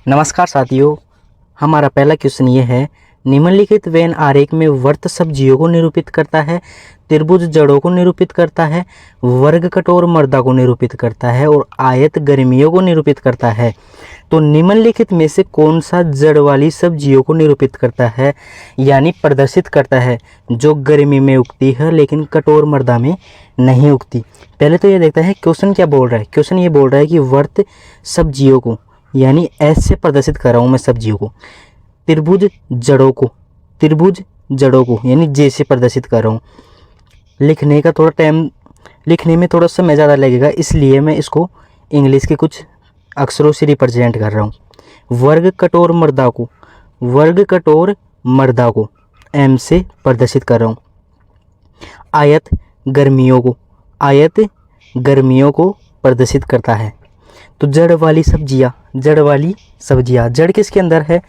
नमस्कार साथियों, हमारा पहला क्वेश्चन ये है, निम्नलिखित वेन आरेख में वर्त सब्जियों को निरूपित करता है, त्रिभुज जड़ों को निरूपित करता है, वर्ग कठोर मर्दा को निरूपित करता है और आयत गर्मियों को निरूपित करता है। तो निम्नलिखित में से कौन सा जड़ वाली सब्जियों को निरूपित करता है यानी प्रदर्शित करता है, जो गर्मी में उगती है लेकिन कठोर मर्दा में नहीं उगती। पहले तो ये देखते हैं क्वेश्चन क्या बोल रहा है। क्वेश्चन ये बोल रहा है कि वर्त सब्जियों को यानी एस से प्रदर्शित कर रहा हूँ मैं सब्जियों को, त्रिभुज जड़ों को यानी जे से प्रदर्शित कर रहा हूँ। लिखने में थोड़ा समय ज़्यादा लगेगा, इसलिए मैं इसको इंग्लिश के कुछ अक्षरों से रिप्रेजेंट कर रहा हूँ। वर्ग कठोर मर्दा को एम से प्रदर्शित कर रहा हूँ। आयत गर्मियों को प्रदर्शित करता है। तो जड़ वाली सब्जियाँ जड़ किसके अंदर है?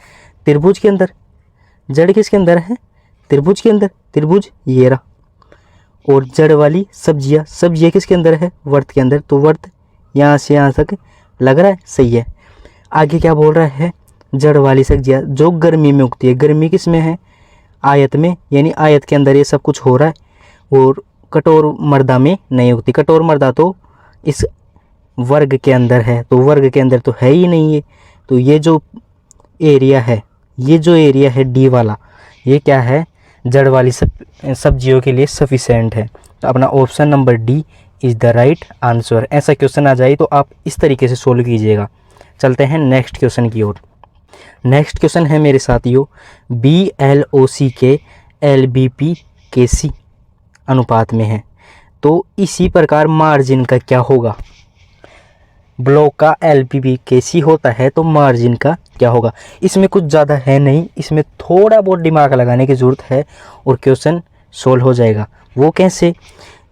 त्रिभुज के अंदर। जड़ किसके अंदर है? त्रिभुज के अंदर। त्रिभुज ये रहा। और जड़ वाली सब्जियाँ किसके अंदर है? वर्त के अंदर। तो वर्त यहाँ से यहाँ तक लग रहा है, सही है। आगे क्या बोल रहा है? जड़ वाली सब्जियाँ जो गर्मी में उगती है। गर्मी किस में है? आयत में, यानी आयत के अंदर ये सब कुछ हो रहा है। और कठोर मर्दा में नहीं उगती। कठोर मर्दा तो इस वर्ग के अंदर है, तो वर्ग के अंदर तो है ही नहीं है। तो ये जो एरिया है डी वाला, ये क्या है? जड़ वाली सब्जियों के लिए सफिशेंट है। तो अपना option number D is the right answer. ऐसा क्वेश्चन आ जाए तो आप इस तरीके से सोल्व कीजिएगा। चलते हैं नेक्स्ट क्वेश्चन की ओर। नेक्स्ट क्वेश्चन है मेरे साथियों, BLOC के LBP KC अनुपात में है। तो इसी प्रकार मार्जिन का क्या होगा? ब्लॉक का LBP KC होता है तो मार्जिन का क्या होगा? इसमें कुछ ज़्यादा है नहीं, इसमें थोड़ा बहुत दिमाग लगाने की ज़रूरत है और क्वेश्चन सोल्व हो जाएगा। वो कैसे?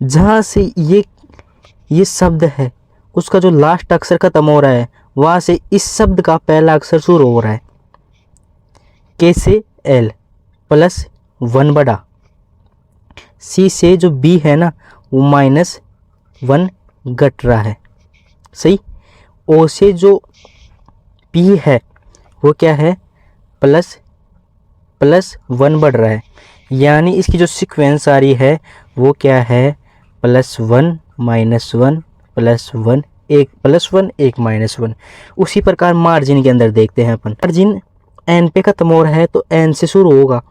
जहाँ से ये शब्द है उसका जो लास्ट अक्षर खत्म हो रहा है, वहाँ से इस शब्द का पहला अक्षर शुरू हो रहा है। K से L प्लस 1 बड़ा, C से जो B है ना वो -1 घट रहा है, सही। O से जो P है वो क्या है? प्लस 1 बढ़ रहा है, यानी इसकी जो सीक्वेंस आ रही है वो क्या है? +1 -1 +1 1 +1 1 -1। उसी प्रकार मार्जिन के अंदर देखते हैं अपन। मार्जिन एन पे खत्म हो रहा है तो एन से शुरू होगा,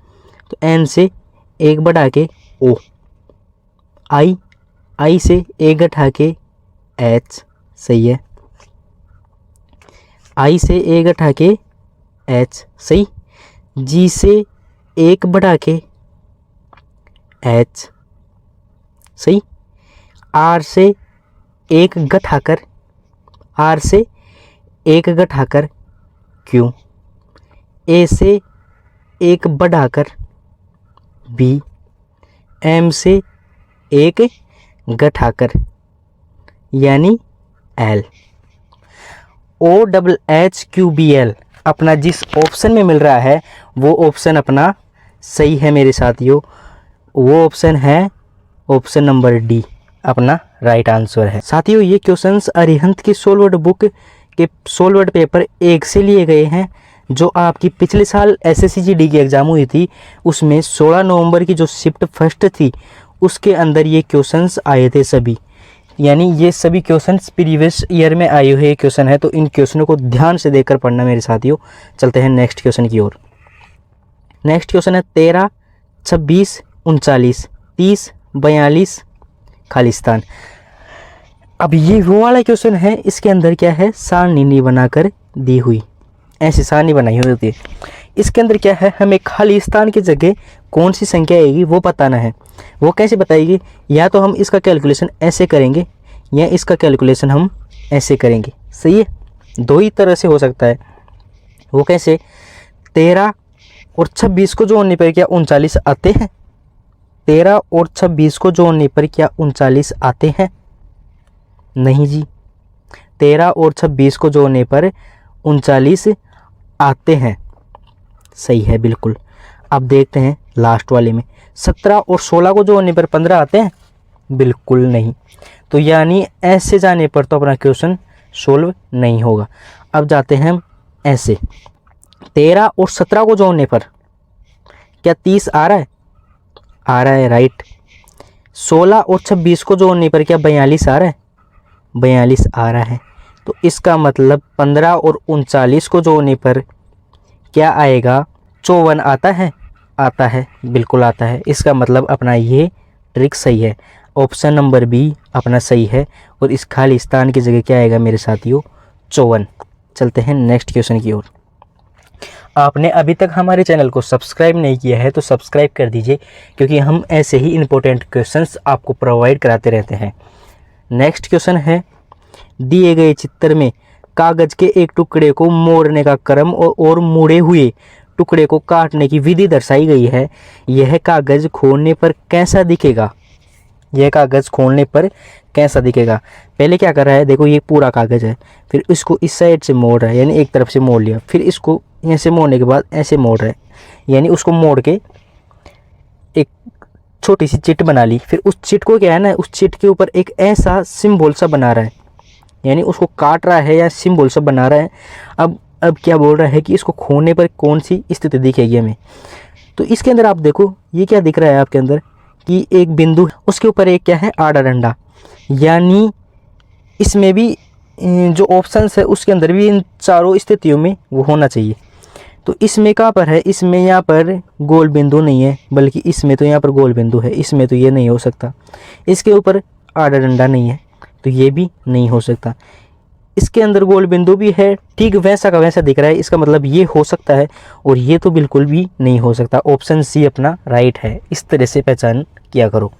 तो एन से 1 बढ़ा के ओ, आई से 1 घटा के एच, सही है। आई से 1 घटा के एच, सही। जी से 1 बढ़ा के एच, सही। आर से 1 घटाकर क्यू, ए से 1 बढ़ाकर बी, एम से 1 घटाकर यानी एल। OHHQBL अपना जिस ऑप्शन में मिल रहा है वो ऑप्शन अपना सही है मेरे साथियों। वो ऑप्शन है ऑप्शन नंबर डी, अपना राइट आंसर है। साथियों, ये क्वेश्चंस अरिहंत की सोलवर्ड बुक के सोलवर्ड पेपर 1 से लिए गए हैं, जो आपकी पिछले साल SSCGD की एग्ज़ाम हुई थी। उसमें 16 नवंबर की जो शिफ्ट फर्स्ट थी उसके अंदर ये क्वेश्चंस आए थे सभी, यानी ये सभी क्वेश्चंस प्रीवियस ईयर में आए हुए क्वेश्चन है। तो इन क्वेश्चनों को ध्यान से देखकर पढ़ना मेरे साथियों। चलते हैं नेक्स्ट क्वेश्चन की ओर। नेक्स्ट क्वेश्चन है 13, 26, 39, 30, 42 खालिस्तान। अब ये वो वाला क्वेश्चन है, इसके अंदर क्या है? सारणी नहीं बनाकर दी हुई, ऐसी सारणी बनाई हुई होती है। इसके अंदर क्या है? हमें खालिस्तान की जगह कौन सी संख्या आएगी वो बताना है। वो कैसे बताएगी? या तो हम इसका कैलकुलेशन ऐसे करेंगे या इसका कैलकुलेशन हम ऐसे करेंगे, सही है। दो ही तरह से हो सकता है। वो कैसे? 13 और 26 को जोड़ने पर क्या 39 आते हैं? 13 और 26 को जोड़ने पर क्या 39 आते हैं? नहीं जी, 13 और 26 को जोड़ने पर 39 आते हैं, सही है बिल्कुल। अब देखते हैं लास्ट वाले में, 17 और 16 को जोड़ने पर 15 आते हैं? बिल्कुल नहीं। तो यानी ऐसे जाने पर तो अपना क्वेश्चन सोल्व नहीं होगा। अब जाते हैं ऐसे। 13 और 17 को जोड़ने पर क्या 30 आ रहा है? आ रहा है, राइट। 16 और 26 को जोड़ने पर क्या 42 आ रहा है? 42 आ रहा है। तो इसका मतलब 15 और 39 को जोड़ने पर क्या आएगा? 54 आता है? आता है, बिल्कुल आता है। इसका मतलब अपना ये ट्रिक सही है। ऑप्शन नंबर बी अपना सही है और इस खाली स्थान की जगह क्या आएगा मेरे साथियों? 54। चलते हैं नेक्स्ट क्वेश्चन की ओर। आपने अभी तक हमारे चैनल को सब्सक्राइब नहीं किया है तो सब्सक्राइब कर दीजिए, क्योंकि हम ऐसे ही इम्पोर्टेंट क्वेश्चंस आपको प्रोवाइड कराते रहते हैं। नेक्स्ट क्वेश्चन है, दिए गए चित्र में कागज के एक टुकड़े को मोड़ने का क्रम और मुड़े हुए टुकड़े को काटने की विधि दर्शाई गई है। यह कागज खोलने पर कैसा दिखेगा? यह कागज खोलने पर कैसा दिखेगा? पहले क्या कर रहा है, देखो ये पूरा कागज है, फिर इसको इस साइड से मोड़ रहा है, यानी एक तरफ से मोड़ लिया, फिर इसको ऐसे मोड़ने के बाद ऐसे मोड़ रहा है, यानी उसको मोड़ के एक छोटी सी चिट बना ली। फिर उस चिट को क्या है ना, उस चिट के ऊपर एक ऐसा सिंबल सा बना रहा है, यानी उसको काट रहा है या सिंबल सा बना रहा है। अब क्या बोल रहा है कि इसको खोने पर कौन सी स्थिति दिखेगी हमें? तो इसके अंदर आप देखो ये क्या दिख रहा है आपके अंदर कि एक बिंदु, उसके ऊपर एक क्या है, आड़ा डंडा, यानी इसमें भी जो ऑप्शंस है उसके अंदर भी इन चारों स्थितियों में वो होना चाहिए। तो इसमें कहाँ पर है? इसमें यहाँ पर गोल बिंदु नहीं है, बल्कि इसमें तो यहाँ पर गोल बिंदु है, इसमें तो ये नहीं हो सकता। इसके ऊपर आड़ा डंडा नहीं है तो ये भी नहीं हो सकता। इसके अंदर गोल बिंदु भी है, ठीक वैसा का वैसा दिख रहा है, इसका मतलब ये हो सकता है, और ये तो बिल्कुल भी नहीं हो सकता। ऑप्शन सी अपना राइट है। इस तरह से पहचान किया करो।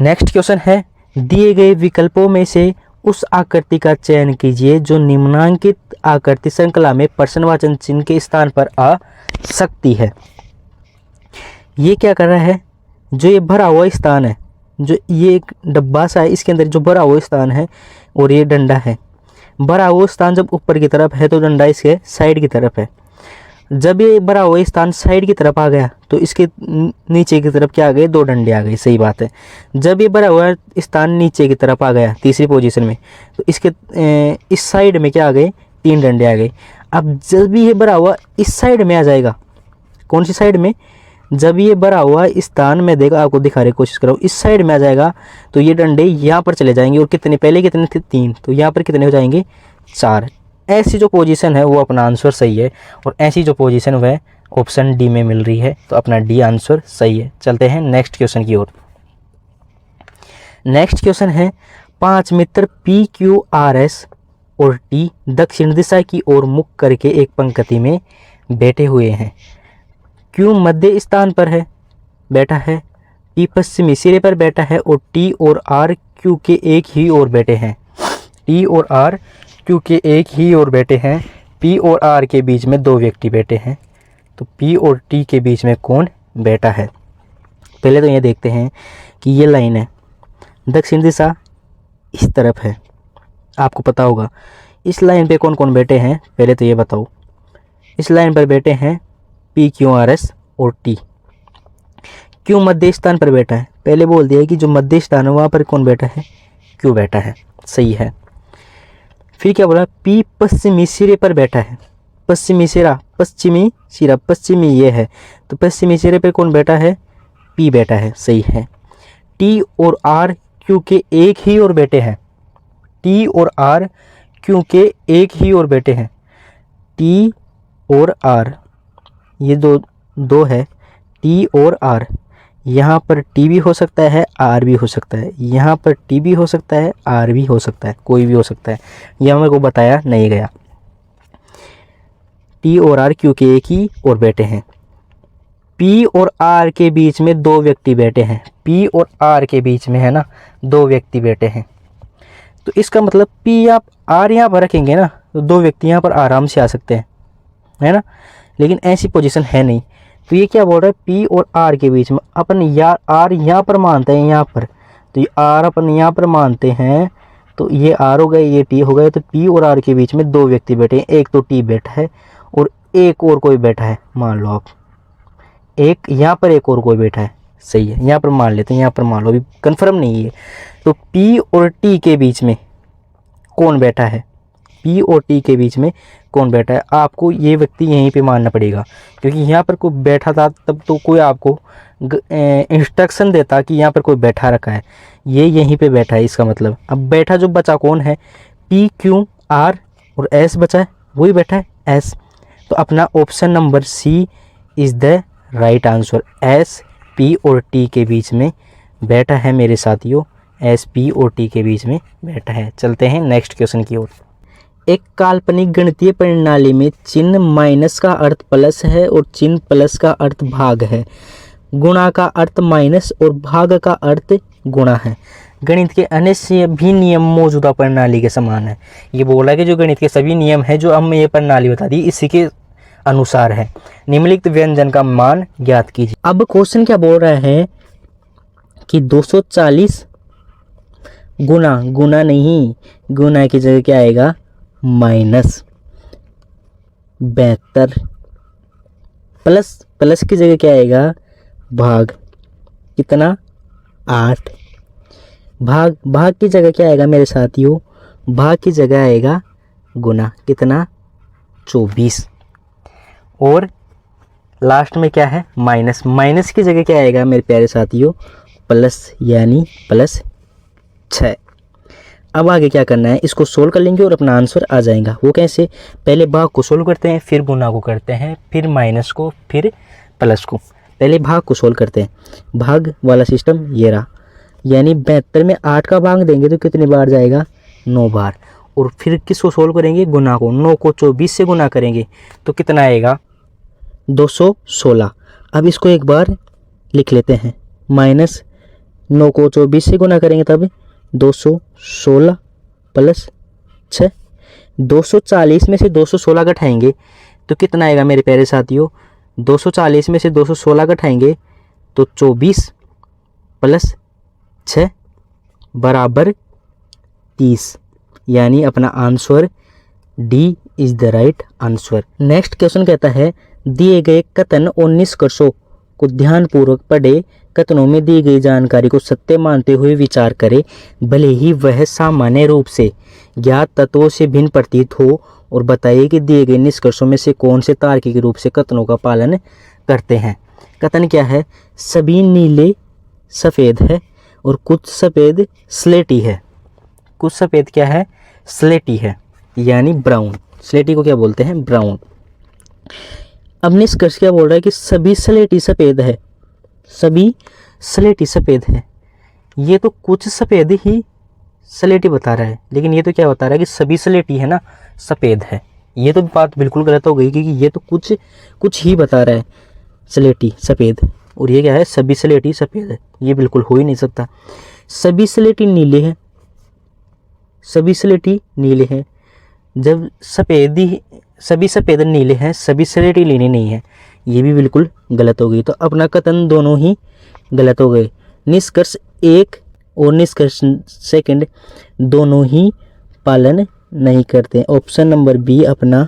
नेक्स्ट क्वेश्चन है, दिए गए विकल्पों में से उस आकृति का चयन कीजिए जो निम्नांकित आकृति श्रृंखला में प्रश्नवाचक चिन्ह के स्थान पर आ सकती है। ये क्या कर रहा है? जो ये भरा हुआ स्थान है, जो ये एक डब्बा सा है, इसके अंदर जो भरा हुआ स्थान है और ये डंडा है, भरा हुआ स्थान जब ऊपर की तरफ है तो डंडा इसके साइड की तरफ है। जब ये भरा हुआ स्थान साइड की तरफ आ गया तो इसके नीचे की तरफ क्या आ गए? 2 डंडे आ गए, सही बात है। जब ये भरा हुआ स्थान नीचे की तरफ आ गया तीसरी पोजीशन में, तो इसके इस साइड में क्या आ गए? 3 डंडे आ गए। अब जब भी ये भरा हुआ इस साइड में आ जाएगा, कौन सी साइड में? जब ये भरा हुआ स्थान में देखा, आपको दिखा रहे कोशिश करो, इस साइड में आ जाएगा तो ये डंडे यहाँ पर चले जाएंगे, और कितने पहले कितने थे? 3, तो यहाँ पर कितने हो जाएंगे? 4। ऐसी जो पोजीशन है वो अपना आंसर सही है, और ऐसी जो पोजीशन वह ऑप्शन डी में मिल रही है, तो अपना डी आंसर सही है। चलते हैं नेक्स्ट क्वेश्चन की ओर। नेक्स्ट क्वेश्चन है, 5 मित्र पी क्यू आर एस और टी दक्षिण दिशा की ओर मुख करके एक पंक्ति में बैठे हुए हैं। क्यू मध्य स्थान पर है, बैठा है, टी पश्चिमी सिरे पर बैठा है, और टी और आर क्यू के एक ही ओर बैठे हैं। टी और आर क्यू के एक ही ओर बैठे हैं। पी और आर के बीच में 2 व्यक्ति बैठे हैं। तो पी और टी के बीच में कौन बैठा है? पहले तो ये देखते हैं कि ये लाइन है, दक्षिण दिशा इस तरफ है, आपको पता होगा। इस लाइन पे कौन कौन बैठे हैं पहले तो ये बताओ। इस लाइन पर बैठे हैं पी क्यू आर एस और टी। क्यू मध्य स्थान पर बैठा है, पहले बोल दिया कि जो मध्य स्थान है वहाँ पर कौन बैठा है? क्यू बैठा है, सही है। फिर क्या बोला? पी पश्चिमी सिरे पर बैठा है। पश्चिमी सिरा, पश्चिमी सिरा, पश्चिमी ये है, तो पश्चिमी सिरे पर कौन बैठा है? पी बैठा है, सही है। टी और आर क्यू के एक ही ओर बैठे हैं। टी और आर क्यू के एक ही ओर बैठे हैं। टी और आर ये दो है, टी और आर। यहाँ पर टी भी हो सकता है, आर भी हो सकता है। यहाँ पर टी भी हो सकता है, आर भी हो सकता है, कोई भी हो सकता है, यह मेरे को बताया नहीं गया। टी और आर क्यू के एक ही ओर बैठे हैं। पी और आर के बीच में 2 व्यक्ति बैठे हैं। पी और आर के बीच में है ना 2 व्यक्ति बैठे हैं, तो इसका मतलब पी आप आर यहाँ पर रखेंगे ना तो 2 व्यक्ति यहाँ पर आराम से आ सकते हैं, है ना। लेकिन ऐसी पोजीशन है नहीं, तो ये क्या बोल रहा है? पी और आर के बीच में अपन यार आर यहाँ पर मानते हैं, यहाँ पर तो ये आर अपन यहाँ पर मानते हैं, तो ये आर हो गए, ये टी हो गए। तो पी और आर के बीच में 2 व्यक्ति बैठे हैं, एक तो टी बैठा है और एक और कोई बैठा है, मान लो आप। एक यहाँ पर एक और कोई बैठा है, सही है, यहाँ पर मान लेते हैं, यहाँ पर मान लो, अभी कंफर्म नहीं है। तो पी और टी के बीच में कौन बैठा है? पी और टी के बीच में कौन बैठा है। आपको ये व्यक्ति यहीं पे मानना पड़ेगा, क्योंकि यहाँ पर कोई बैठा था तब तो कोई आपको इंस्ट्रक्शन देता कि यहाँ पर कोई बैठा रखा है, ये यहीं पे बैठा है इसका मतलब। अब बैठा जो बचा कौन है, पी क्यू आर और एस बचा है, वही बैठा है एस। तो अपना option number C is the right answer. S P और टी के बीच में बैठा है मेरे साथियों, एस पी और टी के बीच में बैठा है। चलते हैं नेक्स्ट क्वेश्चन की ओर। एक काल्पनिक गणितीय प्रणाली में चिन्ह माइनस का अर्थ प्लस है और चिन्ह प्लस का अर्थ भाग है। गुणा का अर्थ माइनस और भाग का अर्थ गुणा है। गणित के अन्य सभी नियम मौजूदा प्रणाली के समान है। ये बोला कि जो गणित के सभी नियम है जो हमने ये प्रणाली बता दी इसी के अनुसार है। निम्नलिखित व्यंजन का मान ज्ञात कीजिए। अब क्वेश्चन क्या बोल रहा है कि 240 गुना नहीं, गुना की जगह क्या आएगा माइनस 72, प्लस की जगह क्या आएगा भाग, कितना 8। भाग की जगह क्या आएगा मेरे साथियों, भाग की जगह आएगा गुना, कितना 24। और लास्ट में क्या है माइनस की जगह क्या आएगा मेरे प्यारे साथियों प्लस, यानी +6। अब आगे क्या करना है, इसको सोल्व कर लेंगे और अपना आंसर आ जाएगा। वो कैसे, पहले भाग को सोल्व करते हैं, फिर गुना को करते हैं, फिर माइनस को, फिर प्लस को। पहले भाग को सोल्व करते हैं। भाग वाला सिस्टम ये रहा, यानी 72 में 8 का भाग देंगे तो कितनी बार जाएगा 9 बार। और फिर किसको सोल्व करेंगे, गुना को। 9 को 24 से गुना करेंगे तो कितना आएगा 216। अब इसको एक बार लिख लेते हैं, माइनस 9 को 24 से गुना करेंगे तब 216 प्लस 6। 240 में से 216 घटाएंगे तो कितना आएगा मेरे प्यारे साथियों, 240 में से 216 घटाएंगे तो 24 प्लस 6 बराबर 30, यानी अपना answer D is the right answer. Next question कहता है दिए गए कथन और निष्कर्षों को ध्यानपूर्वक पढ़े। कथनों में दी गई जानकारी को सत्य मानते हुए विचार करें, भले ही वह सामान्य रूप से ज्ञात तत्वों से भिन्न प्रतीत हो, और बताइए कि दिए गए निष्कर्षों में से कौन से तार्किक रूप से कथनों का पालन करते हैं। कथन क्या है, सभी नीले सफ़ेद है और कुछ सफ़ेद स्लेटी है। कुछ सफ़ेद क्या है, स्लेटी है, यानी ब्राउन। स्लेटी को क्या बोलते हैं, ब्राउन। अब निष्कर्ष क्या बोल रहा है कि सभी स्लेटी सफ़ेद है, सभी स्लेटी सफ़ेद है। ये तो कुछ सफ़ेद ही स्लेटी बता रहा है, लेकिन ये तो क्या बता रहा है कि सभी स्लेटी है ना सफ़ेद है। ये तो बात बिल्कुल गलत हो गई, क्योंकि ये तो कुछ ही बता रहा है स्लेटी सफ़ेद, और ये क्या है सभी स्लेटी सफ़ेद है। ये बिल्कुल हो ही नहीं सकता। सभी स्लेटी नीले हैं, सभी स्लेटी नीले हैं। जब सभी सफ़ेद नीले हैं, सभी स्लेटी नीले नहीं है, ये भी बिल्कुल गलत हो गई। तो अपना कथन दोनों ही गलत हो गए। निष्कर्ष 1 और निष्कर्ष 2 दोनों ही पालन नहीं करते। ऑप्शन नंबर बी अपना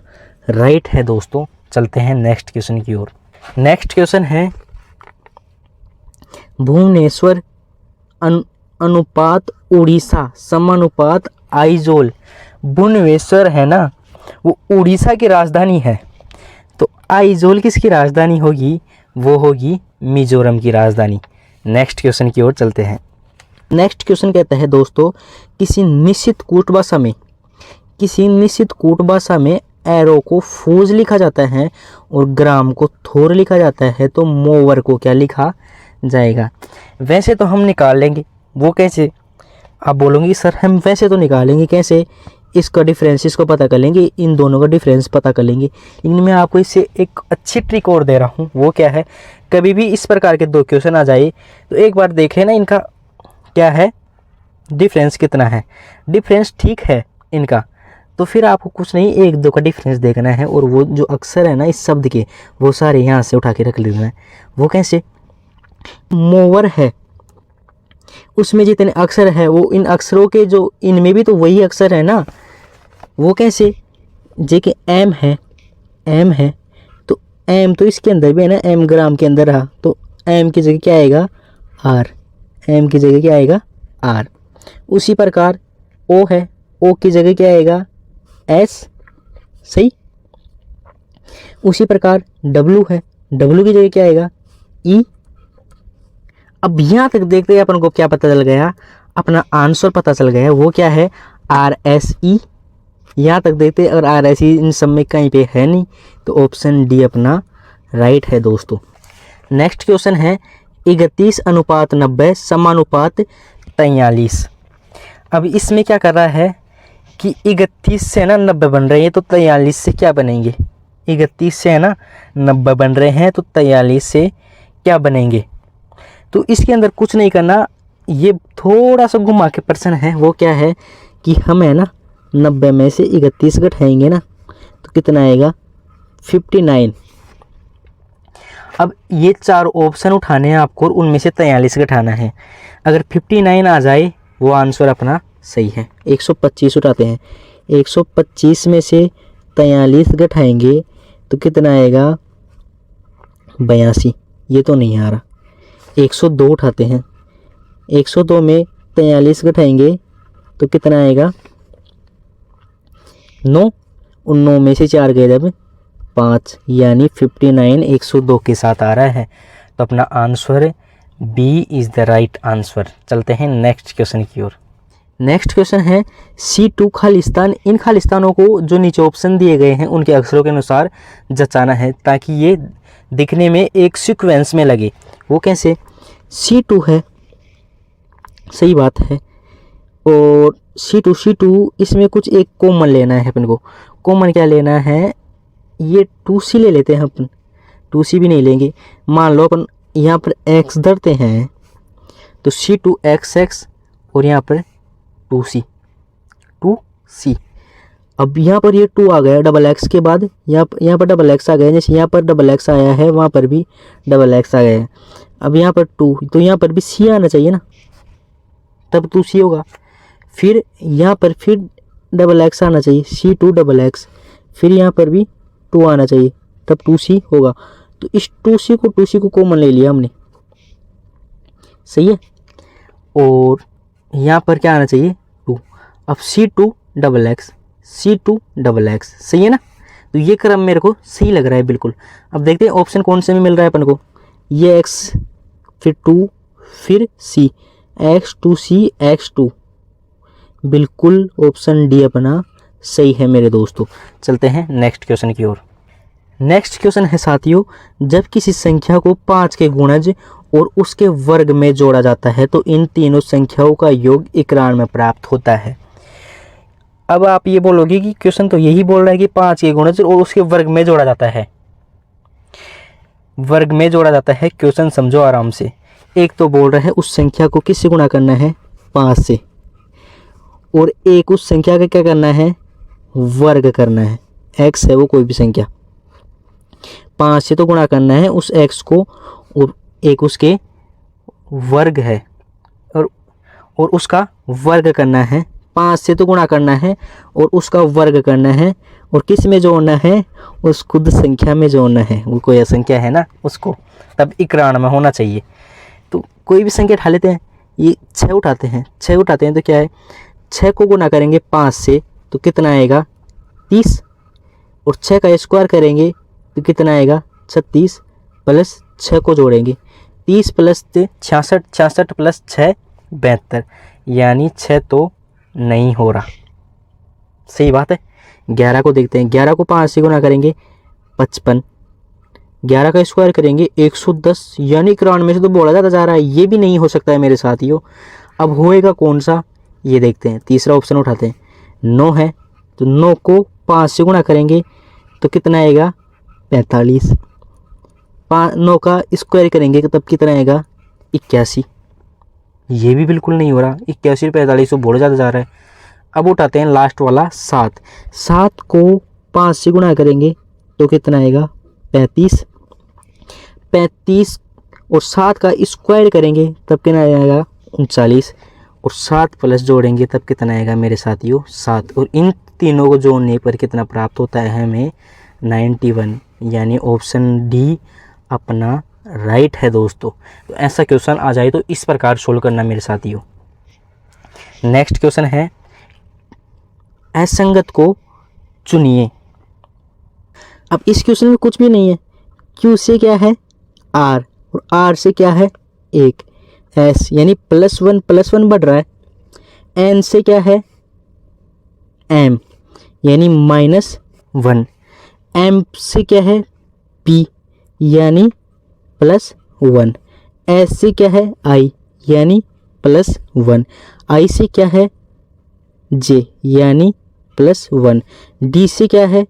राइट है दोस्तों। चलते हैं नेक्स्ट क्वेश्चन की ओर। नेक्स्ट क्वेश्चन है भुवनेश्वर अनुपात उड़ीसा समानुपात आइजोल। भुवनेश्वर है ना, वो उड़ीसा की राजधानी है, तो आइजोल किसकी राजधानी होगी, वो होगी मिजोरम की राजधानी। नेक्स्ट क्वेश्चन की ओर चलते हैं। नेक्स्ट क्वेश्चन कहता है दोस्तों, किसी निश्चित कूट भाषा में एरो को फूज लिखा जाता है और ग्राम को थोर लिखा जाता है, तो मोवर को क्या लिखा जाएगा। वैसे तो हम निकाल लेंगे, वो कैसे, आप बोलोगे सर हम वैसे तो निकालेंगे कैसे, इसका डिफरेंस इसको पता कर लेंगे, इन दोनों का डिफरेंस पता कर लेंगे। लेकिन मैं आपको इससे एक अच्छी ट्रिक और दे रहा हूँ। वो क्या है, कभी भी इस प्रकार के 2 क्वेश्चन आ जाए तो एक बार देखें ना इनका क्या है डिफरेंस, कितना है डिफरेंस, ठीक है इनका, तो फिर आपको कुछ नहीं 1-2 का डिफरेंस देखना है, और वो जो अक्षर है ना इस शब्द के वो सारे यहाँ से उठा के रख लेना है। वो कैसे, मोवर है उसमें जितने अक्षर है वो इन अक्षरों के जो इनमें भी तो वही अक्षर है ना, वो कैसे, जे कि एम है तो एम तो इसके अंदर भी है ना, एम ग्राम के अंदर रहा तो एम की जगह क्या आएगा आर, एम की जगह क्या आएगा आर। उसी प्रकार ओ है, ओ की जगह क्या आएगा एस, सही। उसी प्रकार डब्लू है, डब्लू की जगह क्या आएगा, ई। अब यहाँ तक देखते हैं अपन को क्या पता चल गया, अपना आंसर पता चल गया, वो क्या है, आर एस ई। यहाँ तक देखते अगर आर एस ई इन सब में कहीं पे है नहीं तो ऑप्शन डी अपना राइट है दोस्तों। नेक्स्ट क्वेश्चन है 31:90 समानुपात 43। अब इसमें क्या कर रहा है कि 31 से ना 90 बन रहे हैं तो 43 से क्या बनेंगे, 31 से है ना 90 बन रहे हैं तो 43 से क्या बनेंगे। तो इसके अंदर कुछ नहीं करना, ये थोड़ा सा घुमा के प्रश्न है, वो क्या है कि हम है ना 90 में से 31 घटाएंगे ना तो कितना आएगा, 59। अब ये 4 ऑप्शन उठाने हैं आपको और उनमें से 43 घटाना है। अगर 59 आ जाए वो आंसर अपना सही है। 125 उठाते हैं, 125 में से 43 घटाएंगे तो कितना आएगा, 82। ये तो नहीं आ रहा। 102 उठाते हैं, 102 में 43 घटाएंगे तो कितना आएगा, 9। उन 9 में से 4 गए जब 5, यानी 59 102 के साथ आ रहा है। तो अपना answer B is the right answer. चलते हैं नेक्स्ट क्वेश्चन की ओर। नेक्स्ट क्वेश्चन है C2 खालिस्तान। इन खालिस्तानों को जो नीचे ऑप्शन दिए गए हैं उनके अक्षरों के अनुसार जचाना है ताकि ये दिखने में एक सीक्वेंस में लगे। वो कैसे, C2 है, सही बात है, और C2 इसमें कुछ एक कॉमन लेना है अपन को। कॉमन क्या लेना है, ये 2C ले लेते हैं अपन, 2C भी नहीं लेंगे। मान लो अपन यहाँ पर x धरते हैं तो C2XX और यहाँ पर 2C। अब यहाँ पर ये 2 आ गया डबल x के बाद, यहाँ पर डबल x आ गया, जैसे यहाँ पर डबल x आया है वहाँ पर भी डबल x आ गया है। अब यहाँ पर 2 तो यहाँ पर भी C आना चाहिए ना, तब 2C होगा। फिर यहाँ पर फिर डबल x आना चाहिए, C2XX। फिर यहाँ पर भी 2 आना चाहिए, तब 2C होगा। तो इस 2C को कॉमन ले लिया हमने, सही है। और यहाँ पर क्या आना चाहिए, 2। अब C2XX, सही है ना। तो ये क्रम मेरे को सही लग रहा है बिल्कुल। अब देखते हैं ऑप्शन कौन से में मिल रहा है अपन को, ये x फिर 2 फिर C, x2C x2, बिल्कुल ऑप्शन डी अपना सही है मेरे दोस्तों। चलते हैं नेक्स्ट क्वेश्चन की ओर। नेक्स्ट क्वेश्चन है साथियों, जब किसी संख्या को 5 के गुणज और उसके वर्ग में जोड़ा जाता है तो इन तीनों संख्याओं का योग 91 में प्राप्त होता है। अब आप ये बोलोगे कि क्वेश्चन तो यही बोल रहा है कि 5 के गुणज और उसके वर्ग में जोड़ा जाता है, वर्ग में जोड़ा जाता है। क्वेश्चन समझो आराम से। एक तो बोल रहा है उस संख्या को किससे गुणा करना है, 5 से, और एक उस संख्या का क्या करना है, वर्ग करना है। x है वो कोई भी संख्या, 5 से तो गुणा करना है उस x को, और एक उसके वर्ग है और उसका वर्ग करना है। 5 से तो गुणा करना है और उसका वर्ग करना है, और किस में जोड़ना है, उस खुद संख्या में जोड़ना है। वो कोई संख्या है ना उसको, तब 91 में होना चाहिए। तो कोई भी संख्या उठा लेते हैं, ये 6 उठाते हैं, 6 उठाते हैं तो क्या है, 6 को गुणा करेंगे 5 से तो कितना आएगा, 30, और 6 का स्क्वायर करेंगे तो कितना आएगा, 36, प्लस 6 को जोड़ेंगे 30 प्लस 66, 66 प्लस 6 72, यानी 6 तो नहीं हो रहा, सही बात है। 11 को देखते हैं, 11 को 5 से गुणा करेंगे 55, 11 का स्क्वायर करेंगे 110, यानी 91 में से तो बोला जाता जा रहा है, ये भी नहीं हो सकता है मेरे साथियों। अब होएगा कौन सा, ये देखते हैं। तीसरा ऑप्शन उठाते हैं, 9 है तो 9 को 5 से गुणा करेंगे तो कितना आएगा, 45, 9 का स्क्वायर करेंगे तब कितना आएगा, 81, ये भी बिल्कुल नहीं हो रहा। 81 45 तो बोला जाता जा रहा है। अब उठाते हैं लास्ट वाला 7, 7 को 5 से गुणा करेंगे तो कितना आएगा, 35, 35 और 7 का स्क्वायर करेंगे तब कितना आएगा, 39, और 7 प्लस जोड़ेंगे तब कितना आएगा मेरे साथियों, 7, और इन तीनों को जोड़ने पर कितना प्राप्त होता है हमें, 91, यानी ऑप्शन डी अपना राइट है दोस्तों। तो ऐसा क्वेश्चन आ जाए तो इस प्रकार सोल्व करना मेरे साथियों। नेक्स्ट क्वेश्चन है, असंगत को चुनिए। अब इस क्वेश्चन में कुछ भी नहीं है। Q से क्या है R और R से क्या है 1, S यानी +1 बढ़ रहा है। N से क्या है M यानी -1। M से क्या है P यानी +1। S से क्या है I यानी +1। I से क्या है J यानी +1। D से क्या है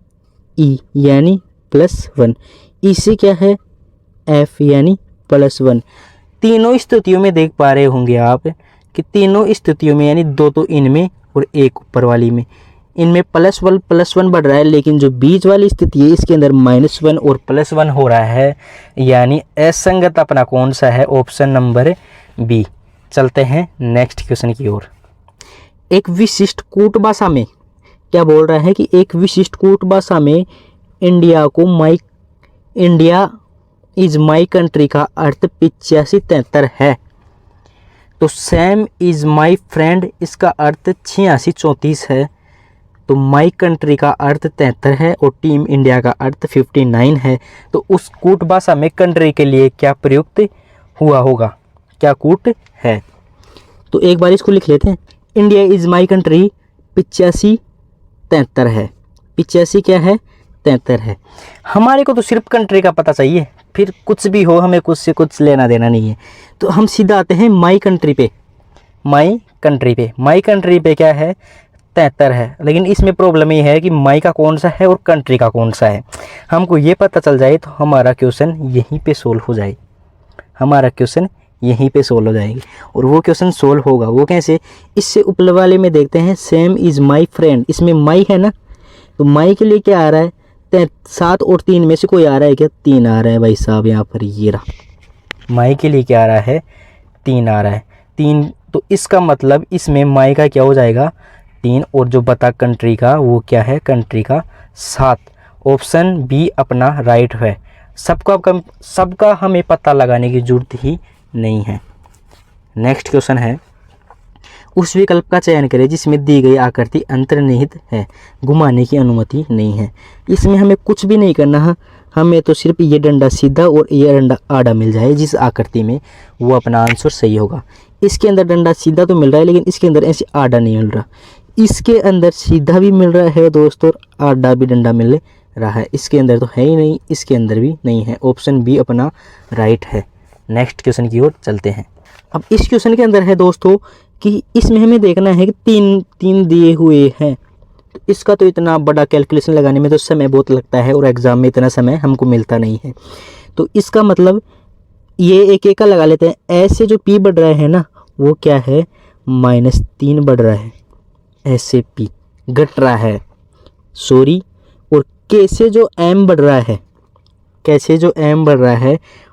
E यानी +1। E से क्या है F यानी +1। तीनों स्थितियों में देख पा रहे होंगे आप कि तीनों स्थितियों में यानी दो तो इनमें और एक ऊपर वाली में, इनमें +1 बढ़ रहा है, लेकिन जो बीच वाली स्थिति है इसके अंदर -1 और +1 हो रहा है, यानी असंगत अपना कौन सा है, ऑप्शन नंबर बी। चलते हैं नेक्स्ट क्वेश्चन की ओर। एक विशिष्ट कूट भाषा में क्या बोल रहा है कि एक विशिष्ट कूट भाषा में इंडिया इज माई कंट्री का अर्थ 85-73 है। तो सैम इज माई फ्रेंड इसका अर्थ 86-34 है। तो माई कंट्री का अर्थ 73 है और टीम इंडिया का अर्थ 59 है। तो उस कूट भाषा में कंट्री के लिए क्या प्रयुक्त हुआ होगा, क्या कूट है। तो एक बार इसको लिख लेते हैं। इंडिया इज माई कंट्री 85-73 है। 85 क्या है 73 है। हमारे को तो सिर्फ कंट्री का पता चाहिए, फिर कुछ भी हो हमें कुछ से कुछ लेना देना नहीं है। तो हम सीधा आते हैं माई कंट्री पे। माई कंट्री पे क्या है 73 है, लेकिन इसमें प्रॉब्लम ये है कि माई का कौन सा है और कंट्री का कौन सा है। हमको ये पता चल जाए तो हमारा क्वेश्चन यहीं पे सोल्व हो जाए, जाएगी। और वो क्वेश्चन सोल्व होगा वो कैसे, इससे ऊपर वाले में देखते हैं। सेम इज़ माई फ्रेंड, इसमें माई है ना, तो माई के लिए क्या आ रहा है 7 और 3 में से कोई आ रहा है क्या, 3 आ रहा है भाई साहब। यहाँ पर ये रहा माई के लिए क्या आ रहा है 3 आ रहा है 3। तो इसका मतलब इसमें माई का क्या हो जाएगा 3, और जो बता कंट्री का वो क्या है कंट्री का 7। ऑप्शन बी अपना राइट है। सबका हमें पता लगाने की जरूरत ही नहीं है। नेक्स्ट क्वेश्चन है, उस विकल्प का चयन करें जिसमें दी गई आकृति अंतर्निहित है, घुमाने की अनुमति नहीं है। इसमें हमें कुछ भी नहीं करना है, हमें तो सिर्फ ये डंडा सीधा और ये डंडा आड़ा मिल जाए जिस आकृति में, वो अपना आंसर सही होगा। इसके अंदर डंडा सीधा तो मिल रहा है, लेकिन इसके अंदर ऐसे आड़ा नहीं मिल रहा। इसके अंदर सीधा भी मिल रहा है दोस्तों और आड़ा भी डंडा मिल रहा है। इसके अंदर तो है ही नहीं, इसके अंदर भी नहीं है। ऑप्शन बी अपना राइट है। नेक्स्ट क्वेश्चन की ओर चलते हैं। अब इस क्वेश्चन के अंदर है दोस्तों कि इसमें हमें देखना है कि तीन दिए हुए हैं। तो इसका तो इतना बड़ा कैलकुलेशन लगाने में तो समय बहुत लगता है और एग्ज़ाम में इतना समय हमको मिलता नहीं है। तो इसका मतलब ये एक का लगा लेते हैं। ऐसे जो p बढ़ रहा है ना वो क्या है -3 बढ़ रहा है, ऐसे p घट रहा है सॉरी। और कैसे जो m बढ़ रहा है,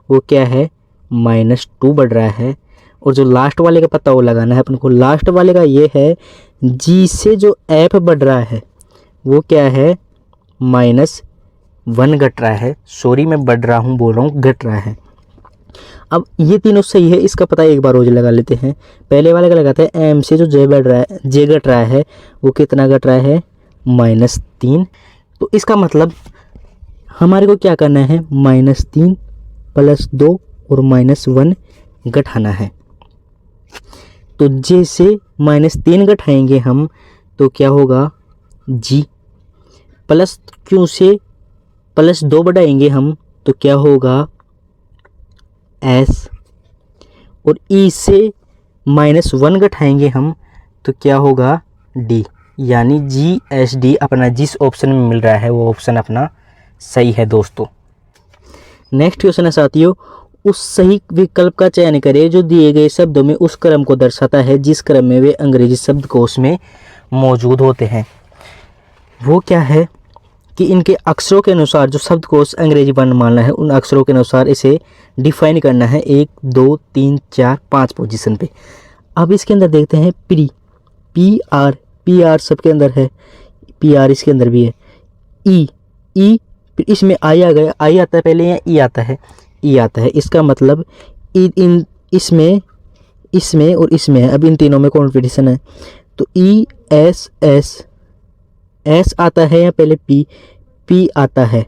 वो क्या है -2 बढ़ रहा है। और जो लास्ट वाले का पता वो लगाना है अपन को। लास्ट वाले का ये है g से जो f बढ़ रहा है वो क्या है -1 घट रहा है। सॉरी मैं बढ़ रहा हूँ बोल रहा हूँ, घट रहा है। अब ये तीनों सही है, इसका पता एक बार रोज लगा लेते हैं। पहले वाले का लगाते हैं m से जो j घट रहा है वो कितना घट रहा है -3। तो इसका मतलब हमारे को क्या करना है -3 + 2 और -1 घटाना है। तो j से -3 घटाएंगे हम तो क्या होगा g, प्लस q से +2 बढ़ाएंगे हम तो क्या होगा s, और e से -1 घटाएंगे हम तो क्या होगा d। यानी GSD अपना जिस ऑप्शन में मिल रहा है वो ऑप्शन अपना सही है दोस्तों। नेक्स्ट क्वेश्चन है साथियों, उस सही विकल्प का चयन करें जो दिए गए शब्दों में उस क्रम को दर्शाता है जिस क्रम में वे अंग्रेजी शब्दकोश में मौजूद होते हैं। वो क्या है कि इनके अक्षरों के अनुसार जो शब्दकोश अंग्रेजी वर्णमाला है उन अक्षरों के अनुसार इसे डिफाइन करना है 1 2 3 4 5 पोजीशन पे। अब इसके अंदर देखते हैं पी आर सबके अंदर है, PR इसके अंदर भी है। ई फिर इसमें आई आ गया, आई आता है पहले या ई आता है, ई आता है। इसका मतलब इन इसमें और इसमें है। अब इन तीनों में कॉम्पिटिशन है तो ESS एस आता है या पहले पी? पी आता है,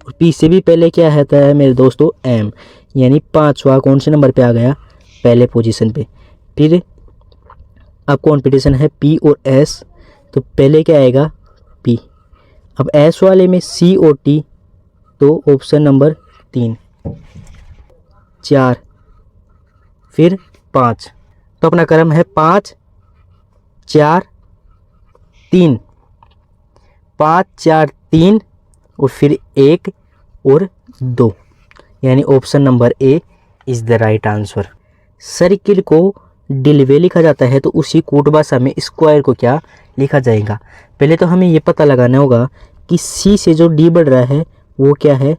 और पी से भी पहले क्या आता है मेरे दोस्तों? एम, यानी पांचवा कौन से नंबर पे आ गया? पहले पोजीशन पे। फिर अब कॉम्पिटिशन है पी और एस, तो पहले क्या आएगा? पी। अब एस वाले में सी और टी, तो ऑप्शन नंबर 3, 4, फिर 5। तो अपना क्रम है 5 4 3, 5 4 3 और फिर 1 और 2, यानी option number A is the right answer. Circle को डिलवे लिखा जाता है, तो उसी कूट भाषा में स्क्वायर को क्या लिखा जाएगा? पहले तो हमें ये पता लगाना होगा कि सी से जो डी बढ़ रहा है वो क्या है?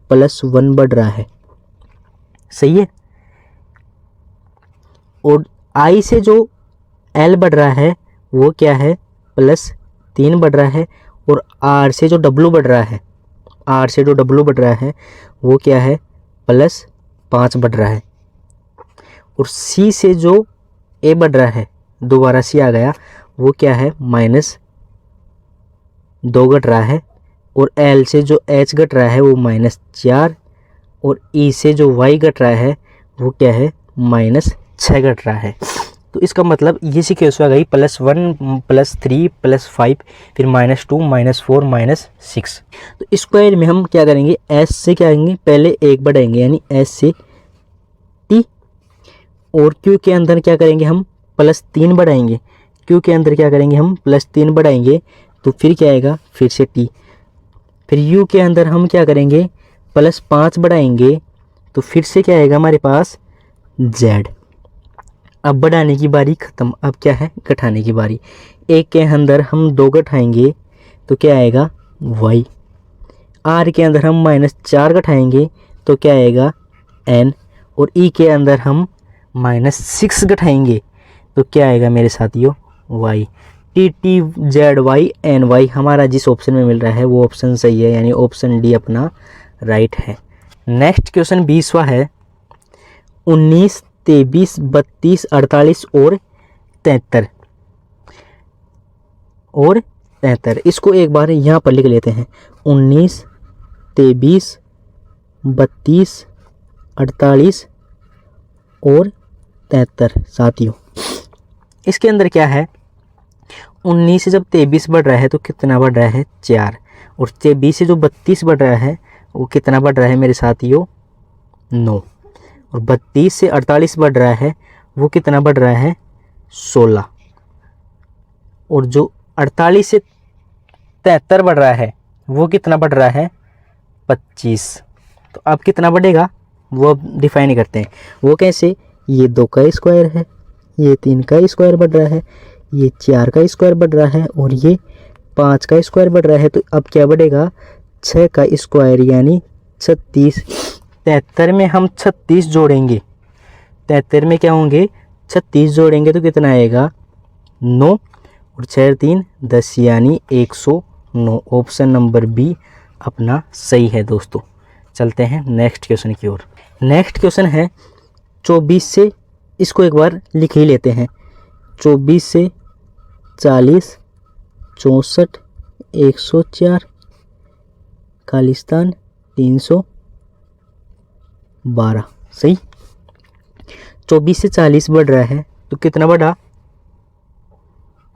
+1 बढ़ रहा है, सही है। और आई से जो एल बढ़ रहा है वो क्या है? +3 बढ़ रहा है। और आर से जो डब्लू बढ़ रहा है, आर से जो डब्लू बढ़ रहा है वो क्या है? +5 बढ़ रहा है। और सी से जो ए बढ़ रहा है, दोबारा सी आ गया, वो क्या है? -2 घट रहा है। और एल से जो एच घट रहा है वो -4। और ई से जो वाई घट रहा है वो क्या है? -6 घट रहा है। तो इसका मतलब ये सीक्वेंस आ गई +1 +3 +5, फिर -2 -4 -6। तो स्क्वायर में हम क्या करेंगे? एस से क्या करेंगे? पहले 1 बढ़ाएंगे, यानी एस से टी। और क्यू के अंदर क्या करेंगे? हम +3 बढ़ाएंगे। क्यू के अंदर क्या करेंगे? हम +3 बढ़ाएंगे, तो फिर क्या आएगा? फिर से टी। फिर यू के अंदर हम क्या करेंगे? +5 बढ़ाएंगे, तो फिर से क्या आएगा हमारे पास? जेड। अब बढ़ाने की बारी ख़त्म, अब क्या है? घटाने की बारी। 1 के अंदर हम 2 घटाएंगे, तो क्या आएगा? वाई। आर के अंदर हम -4 घटाएंगे, तो क्या आएगा? एन। और ई के अंदर हम -6 घटाएंगे, तो क्या आएगा मेरे साथियों? Y. T T Z Y N Y हमारा जिस ऑप्शन में मिल रहा है वो ऑप्शन सही है, यानी ऑप्शन डी अपना राइट है। नेक्स्ट क्वेश्चन 20वां है। 19 23 32 48 और 73 इसको एक बार यहाँ पर लिख लेते हैं। 19 23 32 48 और 73। साथियों इसके अंदर क्या है? 19 से जब 23 बढ़ रहा है तो कितना बढ़ रहा है? 4। और 23 से जो 32 बढ़ रहा है वो कितना बढ़ रहा है मेरे साथियों? 9। और 32 से 48 बढ़ रहा है वो कितना बढ़ रहा है? 16। और जो 48 से 73 बढ़ रहा है वो कितना बढ़ रहा है? 25। तो अब कितना बढ़ेगा वो अब डिफाइन करते हैं। वो कैसे? ये 2 का स्क्वायर है, ये 3 का स्क्वायर बढ़ रहा है, ये 4 का स्क्वायर बढ़ रहा है और ये 5 का स्क्वायर बढ़ रहा है। तो अब क्या बढ़ेगा? 6 का स्क्वायर यानी 36। 73 में हम 36 जोड़ेंगे, 73 में क्या होंगे? 36 जोड़ेंगे तो कितना आएगा? 9। और 6 3 10 यानी 109। ऑप्शन नंबर बी अपना सही है दोस्तों। चलते हैं नेक्स्ट क्वेश्चन की ओर। नेक्स्ट क्वेश्चन है 24 से, इसको एक बार लिख ही लेते हैं। 24 से 40 64 104 खालिस्तान 312। सही। 24 से 40 बढ़ रहा है तो कितना बढ़ा?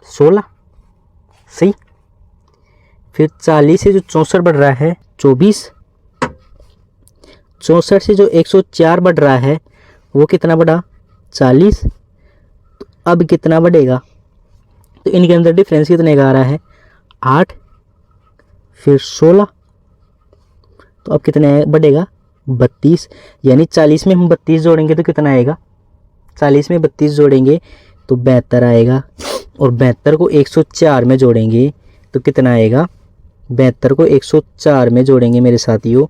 16। सही। फिर 40 से जो 64 बढ़ रहा है 24। 64 से जो 104 बढ़ रहा है वो कितना बढ़ा? 40। तो अब कितना बढ़ेगा? तो इनके अंदर डिफरेंस कितने का आ रहा है? 8। फिर 16। तो अब कितने बढ़ेगा? 32। यानी 40 में हम 32 जोड़ेंगे तो कितना आएगा? 40 में 32 जोड़ेंगे तो 72 आएगा। और 72 को 104 में जोड़ेंगे तो कितना आएगा? 72 को 104 में जोड़ेंगे मेरे साथियों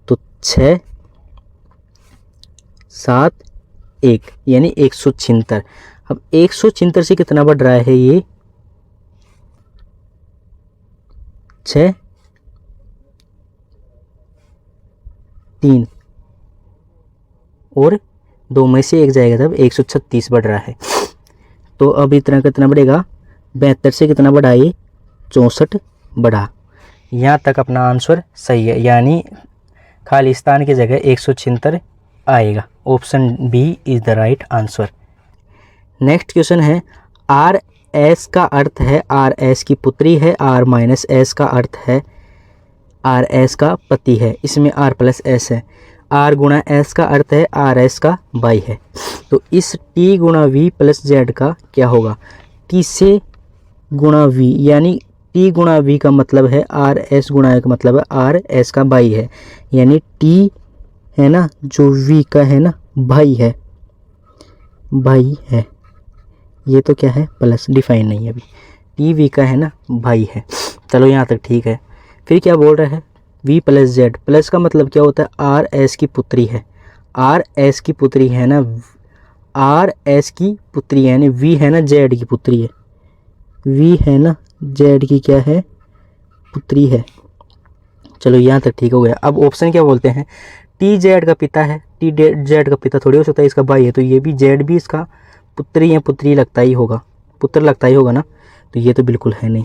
तो 6 7 1 यानी 176। अब 176 से कितना बढ़ रहा है? ये 6 3 और 2 में से 1 जाएगा तब 136 बढ़ रहा है। तो अब इतना कितना बढ़ेगा? 72 से कितना बढ़ा, ये 64 बढ़ा। यहाँ तक अपना आंसर सही है, यानी खालिस्तान की जगह 176 आएगा। Option B is the right answer. Next question है, आर एस का अर्थ है आर एस की पुत्री है, आर माइनस एस का अर्थ है आर एस का पति है। इसमें आर प्लस एस है। आर गुणा एस का अर्थ है आर एस का भाई है। तो इस टी गुणा वी प्लस जेड का क्या होगा, टी से गुणा वी, यानी टी गुणा वी का मतलब है आर एस गुणा का मतलब है आर एस का भाई है, यानी टी है ना जो वी का है ना भाई है, भाई है। ये तो क्या है, प्लस, डिफाइन नहीं है अभी। टी वी का है ना भाई है। चलो यहाँ तक ठीक है। फिर क्या बोल रहा है, वी प्लस जेड, प्लस का मतलब क्या होता है, आर एस की पुत्री है। आर एस की पुत्री है ना, आर एस की पुत्री है, यानी वी है ना जेड की पुत्री है, वी है ना जेड की क्या है, पुत्री है। चलो यहाँ तक ठीक हो गया। अब ऑप्शन क्या बोलते हैं, टी जेड का पिता है, टी जेड का पिता थोड़ी हो सकता है इसका भाई है, तो ये भी जेड भी इसका पुत्री या पुत्री लगता ही होगा, पुत्र लगता ही होगा ना, तो ये तो बिल्कुल है नहीं।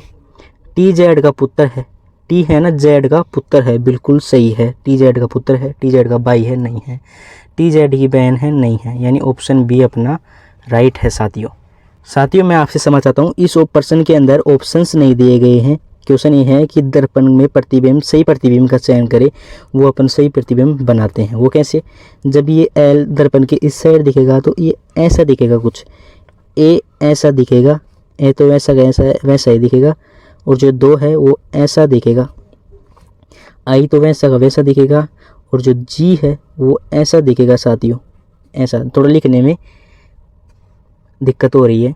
टी जेड का पुत्र है, टी है ना जेड का पुत्र है, बिल्कुल सही है, टी जेड का पुत्र है। टी जेड का भाई है, नहीं है। टी जेड की बहन है, नहीं है, यानी ऑप्शन बी अपना राइट है। साथियों मैं आपसे समझ चाहता हूँ, इस प्रश्न के अंदर ऑप्शंस नहीं दिए गए हैं। क्वेश्चन ये है कि दर्पण में प्रतिबिंब, सही प्रतिबिंब का चयन करें, वो अपन सही प्रतिबिंब बनाते हैं। वो कैसे, जब ये एल दर्पण के इस साइड दिखेगा तो ये ऐसा दिखेगा, कुछ ए ऐसा दिखेगा, ए तो वैसा वैसा ही दिखेगा, और जो 2 है वो ऐसा दिखेगा, आई तो वैसा का वैसा दिखेगा, और जो जी है वो ऐसा दिखेगा। साथियों ऐसा थोड़ा लिखने में दिक्कत हो रही है,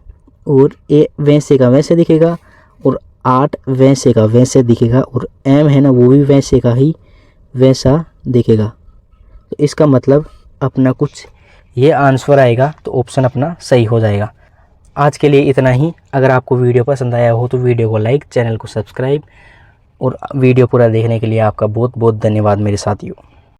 और ए वैसे का वैसे दिखेगा, और 8 वैसे का वैसे दिखेगा, और एम है ना वो भी वैसे का ही वैसा दिखेगा। तो इसका मतलब अपना कुछ ये आंसर आएगा, तो ऑप्शन अपना सही हो जाएगा। आज के लिए इतना ही। अगर आपको वीडियो पसंद आया हो तो वीडियो को लाइक, चैनल को सब्सक्राइब, और वीडियो पूरा देखने के लिए आपका बहुत बहुत धन्यवाद मेरे साथियों।